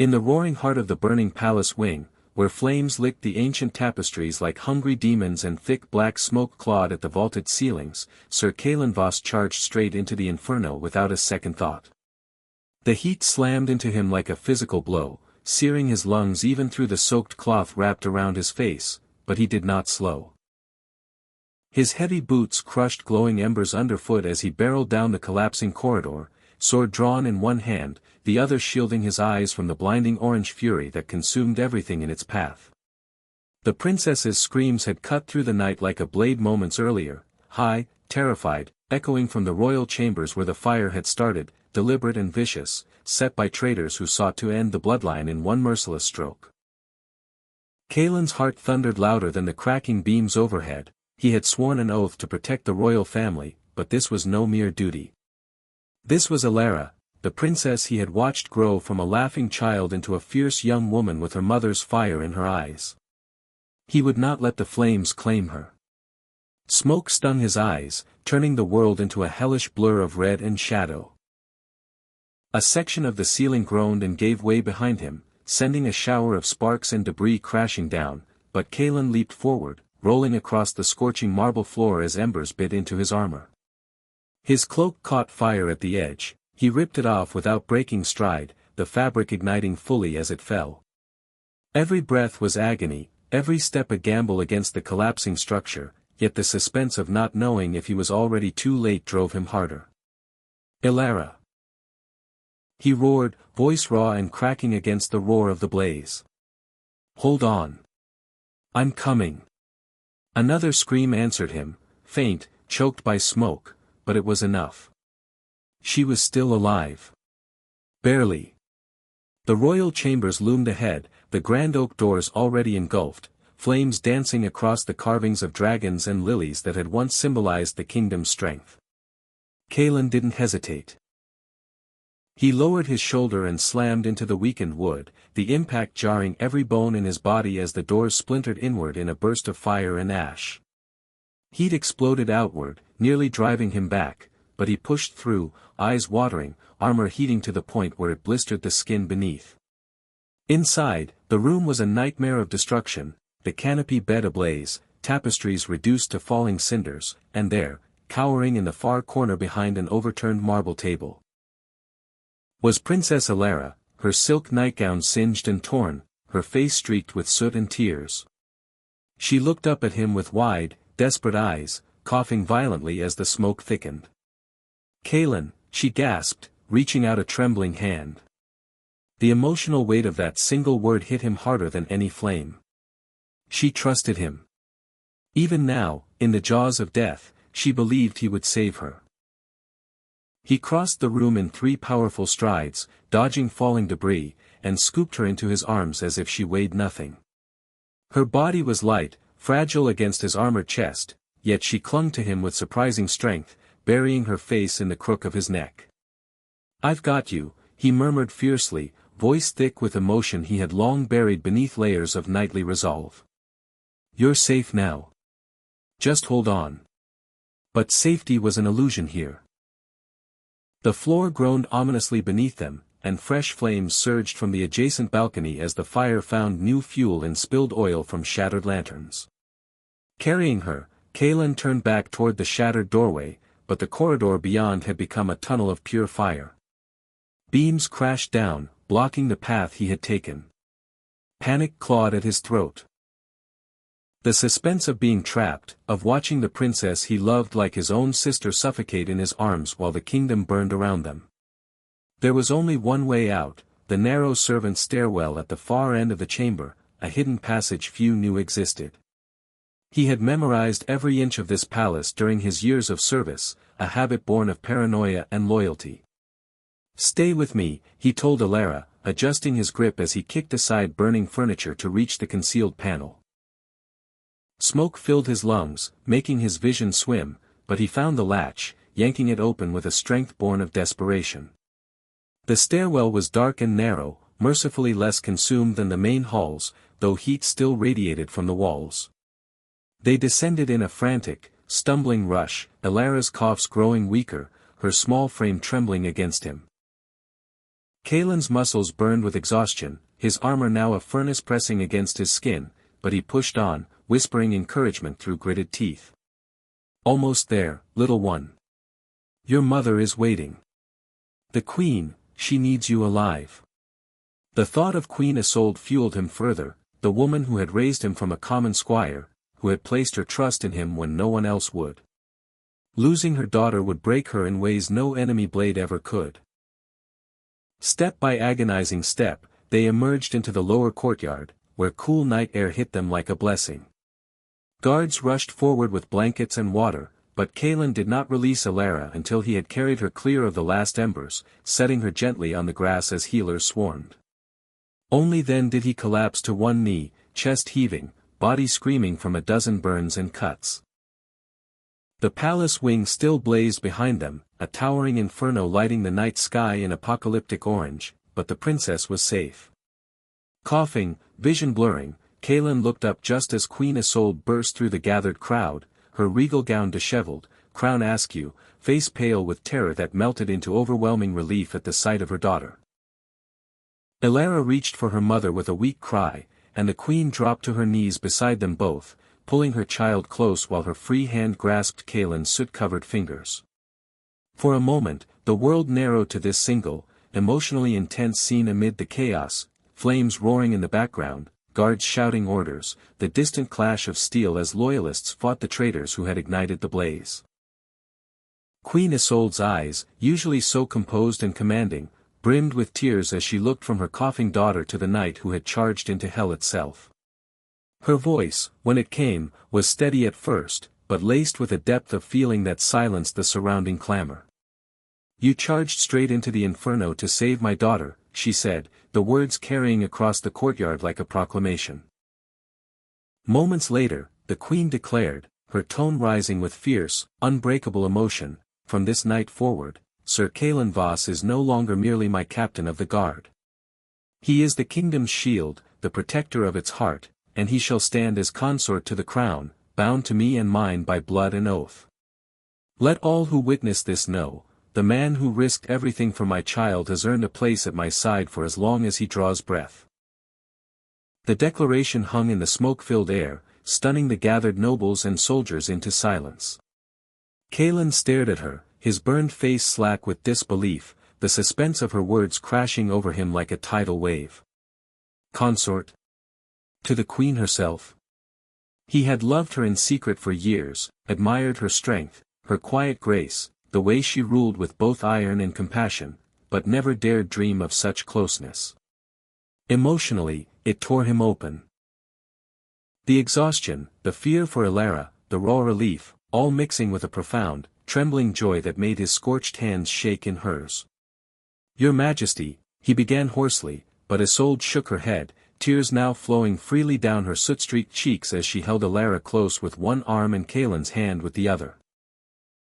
In the roaring heart of the burning palace wing, where flames licked the ancient tapestries like hungry demons and thick black smoke clawed at the vaulted ceilings, Sir Kaelen Voss charged straight into the Inferno without a second thought. The heat slammed into him like a physical blow, searing his lungs even through the soaked cloth wrapped around his face, but he did not slow. His heavy boots crushed glowing embers underfoot as he barreled down the collapsing corridor, sword drawn in one hand, the other shielding his eyes from the blinding orange fury that consumed everything in its path. The princess's screams had cut through the night like a blade moments earlier, high, terrified, echoing from the royal chambers where the fire had started, deliberate and vicious, set by traitors who sought to end the bloodline in one merciless stroke. Kaelen's heart thundered louder than the cracking beams overhead. He had sworn an oath to protect the royal family, but this was no mere duty. This was Elara, the princess he had watched grow from a laughing child into a fierce young woman with her mother's fire in her eyes. He would not let the flames claim her. Smoke stung his eyes, turning the world into a hellish blur of red and shadow. A section of the ceiling groaned and gave way behind him, sending a shower of sparks and debris crashing down, but Kaelen leaped forward, rolling across the scorching marble floor as embers bit into his armor. His cloak caught fire at the edge. He ripped it off without breaking stride, the fabric igniting fully as it fell. Every breath was agony, every step a gamble against the collapsing structure, yet the suspense of not knowing if he was already too late drove him harder. Elara! He roared, voice raw and cracking against the roar of the blaze. Hold on. I'm coming. Another scream answered him, faint, choked by smoke, but it was enough. She was still alive. Barely. The royal chambers loomed ahead, the grand oak doors already engulfed, flames dancing across the carvings of dragons and lilies that had once symbolized the kingdom's strength. Kaelen didn't hesitate. He lowered his shoulder and slammed into the weakened wood, the impact jarring every bone in his body as the doors splintered inward in a burst of fire and ash. Heat exploded outward, nearly driving him back, but he pushed through, eyes watering, armor heating to the point where it blistered the skin beneath. Inside, the room was a nightmare of destruction, the canopy bed ablaze, tapestries reduced to falling cinders, and there, cowering in the far corner behind an overturned marble table, was Princess Elara, her silk nightgown singed and torn, her face streaked with soot and tears. She looked up at him with wide, desperate eyes, coughing violently as the smoke thickened. Kaelen, she gasped, reaching out a trembling hand. The emotional weight of that single word hit him harder than any flame. She trusted him. Even now, in the jaws of death, she believed he would save her. He crossed the room in 3 powerful strides, dodging falling debris, and scooped her into his arms as if she weighed nothing. Her body was light, fragile against his armored chest, yet she clung to him with surprising strength, burying her face in the crook of his neck. I've got you, he murmured fiercely, voice thick with emotion he had long buried beneath layers of knightly resolve. You're safe now. Just hold on. But safety was an illusion here. The floor groaned ominously beneath them, and fresh flames surged from the adjacent balcony as the fire found new fuel in spilled oil from shattered lanterns. Carrying her, Kaelen turned back toward the shattered doorway, but the corridor beyond had become a tunnel of pure fire. Beams crashed down, blocking the path he had taken. Panic clawed at his throat. The suspense of being trapped, of watching the princess he loved like his own sister suffocate in his arms while the kingdom burned around them. There was only one way out, the narrow servants' stairwell at the far end of the chamber, a hidden passage few knew existed. He had memorized every inch of this palace during his years of service, a habit born of paranoia and loyalty. Stay with me, he told Elara, adjusting his grip as he kicked aside burning furniture to reach the concealed panel. Smoke filled his lungs, making his vision swim, but he found the latch, yanking it open with a strength born of desperation. The stairwell was dark and narrow, mercifully less consumed than the main halls, though heat still radiated from the walls. They descended in a frantic, stumbling rush, Elara's coughs growing weaker, her small frame trembling against him. Kaelen's muscles burned with exhaustion, his armor now a furnace pressing against his skin, but he pushed on, whispering encouragement through gritted teeth. "Almost there, little one. Your mother is waiting. The queen, she needs you alive." The thought of Queen Isolde fueled him further, the woman who had raised him from a common squire, who had placed her trust in him when no one else would. Losing her daughter would break her in ways no enemy blade ever could. Step by agonizing step, they emerged into the lower courtyard, where cool night air hit them like a blessing. Guards rushed forward with blankets and water, but Kaelen did not release Elara until he had carried her clear of the last embers, setting her gently on the grass as healers swarmed. Only then did he collapse to one knee, chest heaving, body screaming from a dozen burns and cuts. The palace wing still blazed behind them, a towering inferno lighting the night sky in apocalyptic orange, but the princess was safe. Coughing, vision blurring, Kaelen looked up just as Queen Isolde burst through the gathered crowd, her regal gown disheveled, crown askew, face pale with terror that melted into overwhelming relief at the sight of her daughter. Elara reached for her mother with a weak cry, and the queen dropped to her knees beside them both, pulling her child close while her free hand grasped Kaelen's soot-covered fingers. For a moment, the world narrowed to this single, emotionally intense scene amid the chaos, flames roaring in the background, guards shouting orders, the distant clash of steel as loyalists fought the traitors who had ignited the blaze. Queen Isolde's eyes, usually so composed and commanding, brimmed with tears as she looked from her coughing daughter to the knight who had charged into hell itself. Her voice, when it came, was steady at first, but laced with a depth of feeling that silenced the surrounding clamor. "You charged straight into the inferno to save my daughter," she said, the words carrying across the courtyard like a proclamation. Moments later, the queen declared, her tone rising with fierce, unbreakable emotion, "From this night forward, Sir Kaelen Voss is no longer merely my captain of the guard. He is the kingdom's shield, the protector of its heart, and he shall stand as consort to the crown, bound to me and mine by blood and oath. Let all who witness this know, the man who risked everything for my child has earned a place at my side for as long as he draws breath." The declaration hung in the smoke-filled air, stunning the gathered nobles and soldiers into silence. Kaelen stared at her, his burned face slack with disbelief, the suspense of her words crashing over him like a tidal wave. Consort? To the queen herself? He had loved her in secret for years, admired her strength, her quiet grace, the way she ruled with both iron and compassion, but never dared dream of such closeness. Emotionally, it tore him open. The exhaustion, the fear for Elara, the raw relief, all mixing with a profound, trembling joy that made his scorched hands shake in hers. "Your Majesty," he began hoarsely, but Isolde shook her head, tears now flowing freely down her soot-streaked cheeks as she held Elara close with one arm and Kaelen's hand with the other.